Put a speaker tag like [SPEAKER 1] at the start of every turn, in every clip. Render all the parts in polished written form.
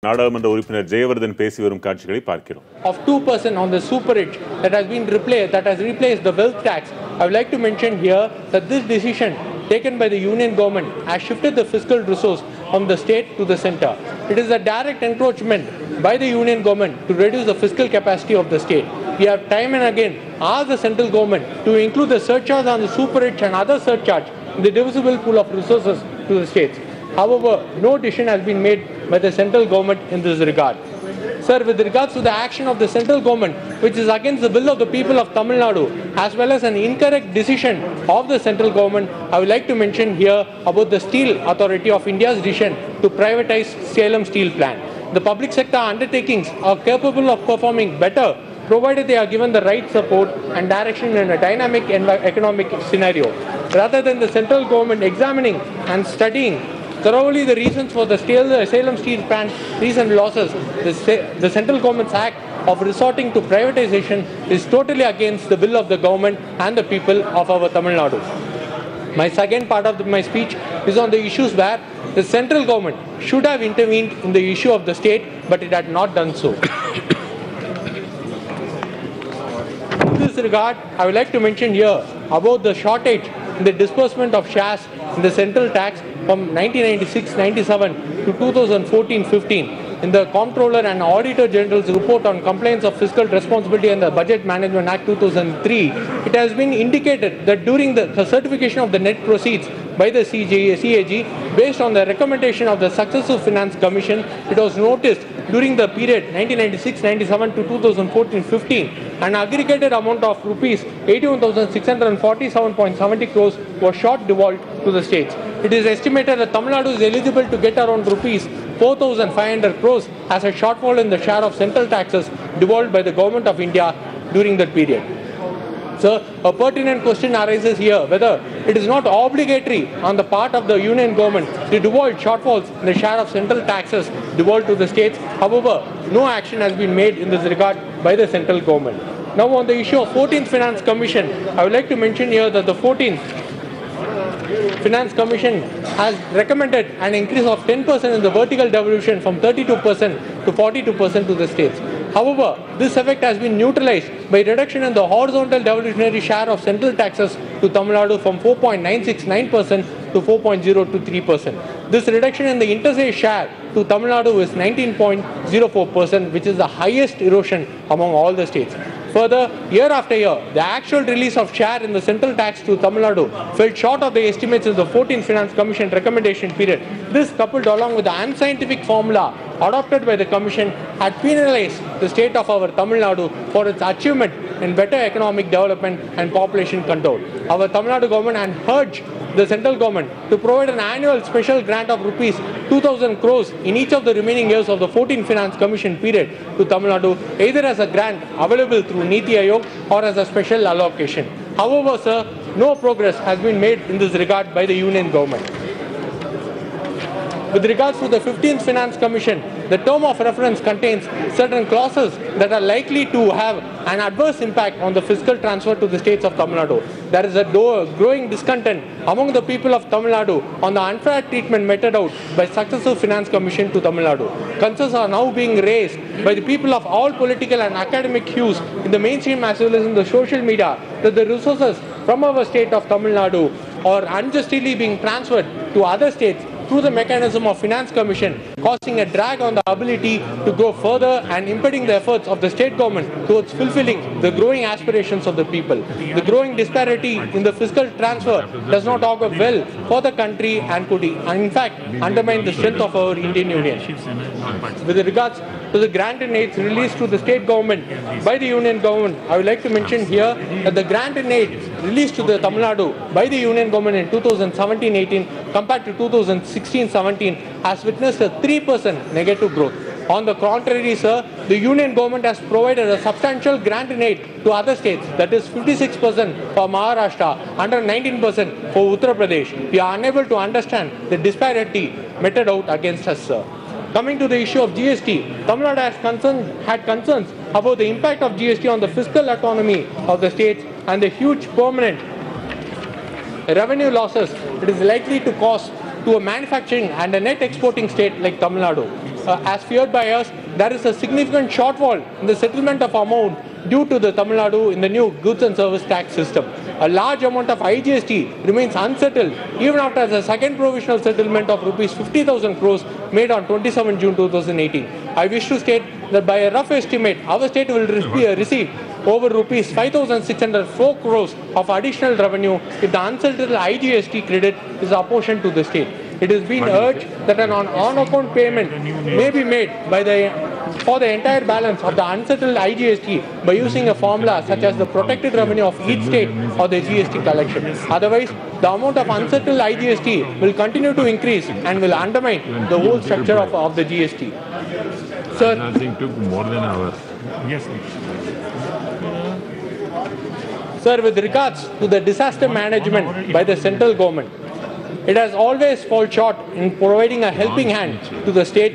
[SPEAKER 1] நாடாளுமன்ற உறுப்பினர் ஜெயவர்தன் பேசி வரும் காட்சிகளை பார்க்கிறோம்.
[SPEAKER 2] Of 2% on the superage that has replaced the wealth tax, I would like to mention here that this decision taken by the union government has shifted the fiscal resource from the state to the center. It is a direct encroachment by the union government to reduce the fiscal capacity of the state. We have time and again asked the central government to include the surcharge on the superage and other surcharge in the divisible pool of resources to the states. However, no decision has been made by the central government in this regard. Sir, with regards to the action of the central government, which is against the will of the people of Tamil Nadu, as well as an incorrect decision of the central government, I would like to mention here about the Steel Authority of India's decision to privatize Salem Steel Plant. The public sector undertakings are capable of performing better provided they are given the right support and direction in a dynamic economic scenario. Rather than the central government examining and studying thoroughly the reasons for the Salem Steel Plant recent losses, the central government's act of resorting to privatization is totally against the will of the government and the people of our Tamil Nadu. My second part of my speech is on the issues where the central government should have intervened in the issue of the state, but it had not done so. In this regard, I would like to mention here about the shortage in the disbursement of shares in the central tax from 1996-97 to 2014-15. In the Comptroller and Auditor General's report on complaints of fiscal responsibility and the Budget Management Act 2003, it has been indicated that during the certification of the net proceeds by the CAG, based on the recommendation of the Successive Finance Commission, it was noticed during the period 1996-97 to 2014-15, an aggregated amount of rupees 81,647.70 crores was short devolved to the states. It is estimated that Tamil Nadu is eligible to get around rupees 4,500 crores as a shortfall in the share of central taxes devolved by the Government of India during that period. So, a pertinent question arises here whether it is not obligatory on the part of the union government to divulge shortfalls in the share of central taxes devolved to the states. However, no action has been made in this regard by the central government. Now, on the issue of 14th Finance Commission, I would like to mention here that the 14th Finance Commission has recommended an increase of 10% in the vertical devolution from 32% to 42% to the states. However, this effect has been neutralized by reduction in the horizontal devolutionary share of central taxes to Tamil Nadu from 4.969% to 4.023%. This reduction in the interstate share to Tamil Nadu is 19.04%, which is the highest erosion among all the states. Further, year after year, the actual release of share in the central tax to Tamil Nadu fell short of the estimates in the 14th Finance Commission recommendation period. This, coupled along with the unscientific formula adopted by the Commission, had penalized the state of our Tamil Nadu for its achievement in better economic development and population control. Our Tamil Nadu government had urged the central government to provide an annual special grant of rupees 2,000 crores in each of the remaining years of the 14th Finance Commission period to Tamil Nadu, either as a grant available through Niti Aayog or as a special allocation. However, sir, no progress has been made in this regard by the union government. With regards to the 15th Finance Commission, the term of reference contains certain clauses that are likely to have an adverse impact on the fiscal transfer to the states of Tamil Nadu. There is a growing discontent among the people of Tamil Nadu on the unfair treatment meted out by Successive Finance Commission to Tamil Nadu. Concerns are now being raised by the people of all political and academic hues in the mainstream as well as in the social media that the resources from our state of Tamil Nadu are unjustly being transferred to other states through the mechanism of Finance Commission, causing a drag on the ability to go further and impeding the efforts of the state government towards fulfilling the growing aspirations of the people. The growing disparity in the fiscal transfer does not augur well for the country and could, in fact, undermine the strength of our Indian Union. With regards to the grant and aids released to the state government by the union government, I would like to mention here that the grant and aid released to the Tamil Nadu by the union government in 2017-18 compared to 2016-17 has witnessed a 3% negative growth. On the contrary, sir, the union government has provided a substantial grant and aid to other states, that is 56% for Maharashtra, 119% for Uttar Pradesh. We are unable to understand the disparity meted out against us, sir. Coming to the issue of GST, Tamil Nadu had concerns about the impact of GST on the fiscal autonomy of the states and the huge permanent revenue losses it is likely to cause to a manufacturing and a net exporting state like Tamil Nadu. as feared by us, there is a significant shortfall in the settlement of amount due to the Tamil Nadu in the new goods and service tax system. A large amount of IGST remains unsettled even after the second provisional settlement of rupees 50,000 crores made on 27 June 2018. I wish to state that by a rough estimate, our state will receive over rupees 5,604 crores of additional revenue if the unsettled IGST credit is apportioned to the state. It has been urged that an on-account payment may be made for the entire balance of the unsettled IGST by using a formula such as the protected revenue of each state or the GST collection. Otherwise, the amount of unsettled IGST will continue to increase and will undermine the whole structure of the GST. Sir,
[SPEAKER 3] nothing took more than an hour. Yes.
[SPEAKER 2] Sir, with regards to the disaster management by the central government, it has always fallen short in providing a helping hand to the state.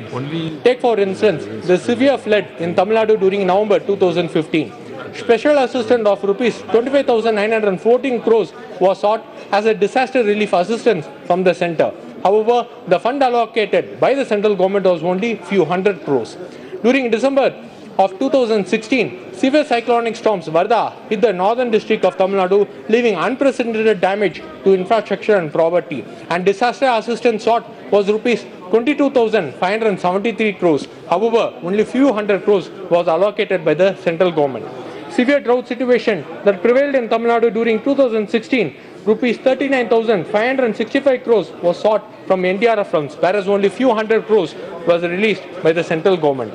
[SPEAKER 2] Take for instance the severe flood in Tamil Nadu during November 2015. Special assistance of rupees 25,914 crores was sought as a disaster relief assistance from the centre. However, the fund allocated by the central government was only few hundred crores. During December of 2016, severe cyclonic storms Varda hit the northern district of Tamil Nadu, leaving unprecedented damage to infrastructure and property. And disaster assistance sought was rupees 22,573 crores. However, only few hundred crores was allocated by the central government. Severe drought situation that prevailed in Tamil Nadu during 2016, rupees 39,565 crores was sought from NDRF funds, whereas only few hundred crores was released by the central government.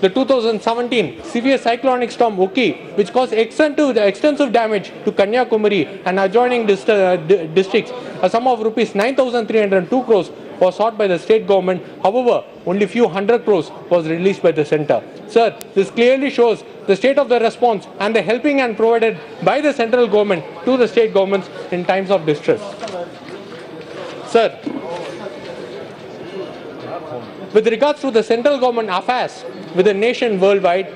[SPEAKER 2] The 2017 severe cyclonic storm Oki, which caused extensive damage to Kanyakumari and adjoining districts, a sum of rupees 9,302 crores was sought by the state government. However, only few hundred crores was released by the centre. Sir, this clearly shows the state of the response and the helping hand provided by the central government to the state governments in times of distress. Sir, with regards to the central government affairs with the nation worldwide,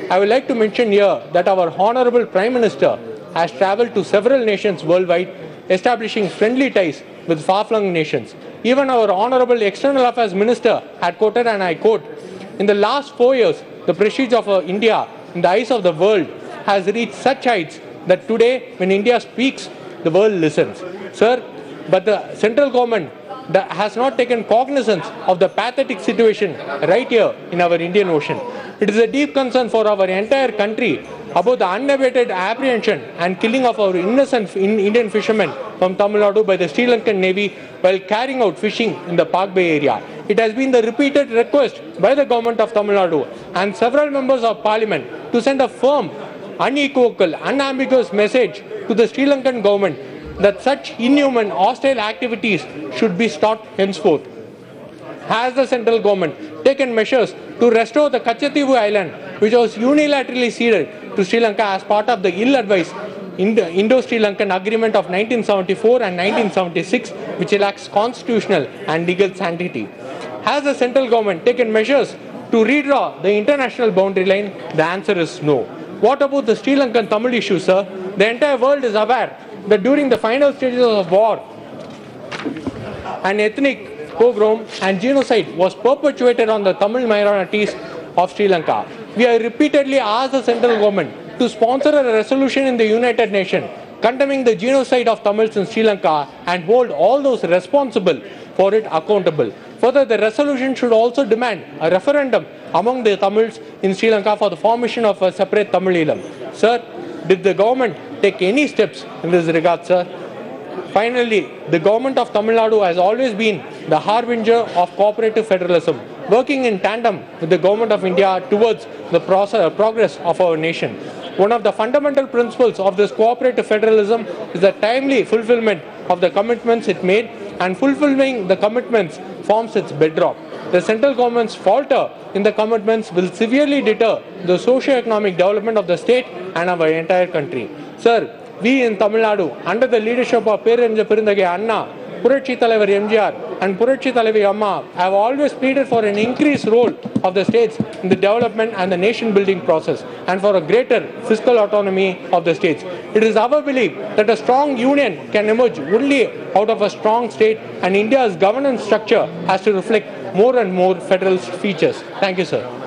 [SPEAKER 2] I would like to mention here that our Honorable Prime Minister has travelled to several nations worldwide, establishing friendly ties with far-flung nations. Even our Honorable External Affairs Minister had quoted, and I quote, "In the last 4 years, the prestige of India in the eyes of the world has reached such heights that today, when India speaks, the world listens." Sir, but the central government has not taken cognizance of the pathetic situation right here in our Indian Ocean. It is a deep concern for our entire country about the unabated apprehension and killing of our innocent Indian fishermen from Tamil Nadu by the Sri Lankan Navy while carrying out fishing in the Park Bay area. It has been the repeated request by the government of Tamil Nadu and several members of parliament to send a firm, unequivocal, unambiguous message to the Sri Lankan government that such inhuman, hostile activities should be stopped henceforth. Has the central government taken measures to restore the Kachativu island, which was unilaterally ceded to Sri Lanka as part of the ill-advised Indo-Sri Lankan Agreement of 1974 and 1976, which lacks constitutional and legal sanctity? Has the central government taken measures to redraw the international boundary line? The answer is no. What about the Sri Lankan Tamil issue, sir? The entire world is aware that during the final stages of war, an ethnic pogrom and genocide was perpetuated on the Tamil minorities of Sri Lanka. We have repeatedly asked the central government to sponsor a resolution in the United Nations condemning the genocide of Tamils in Sri Lanka and hold all those responsible for it accountable. Further, the resolution should also demand a referendum among the Tamils in Sri Lanka for the formation of a separate Tamileelam. Sir, did the government take any steps in this regard, sir? Finally, the government of Tamil Nadu has always been the harbinger of cooperative federalism, working in tandem with the government of India towards the progress of our nation. One of the fundamental principles of this cooperative federalism is the timely fulfillment of the commitments it made, and fulfilling the commitments forms its bedrock. The central government's falter in the commitments will severely deter the socio-economic development of the state and our entire country. Sir, we in Tamil Nadu, under the leadership of Perenja Perundage Anna, Puratchi Thalaivar MGR and Puratchi Thalaivi Amma, have always pleaded for an increased role of the states in the development and the nation building process, and for a greater fiscal autonomy of the states. It is our belief that a strong union can emerge only out of a strong state, and India's governance structure has to reflect more and more federal features. Thank you, sir.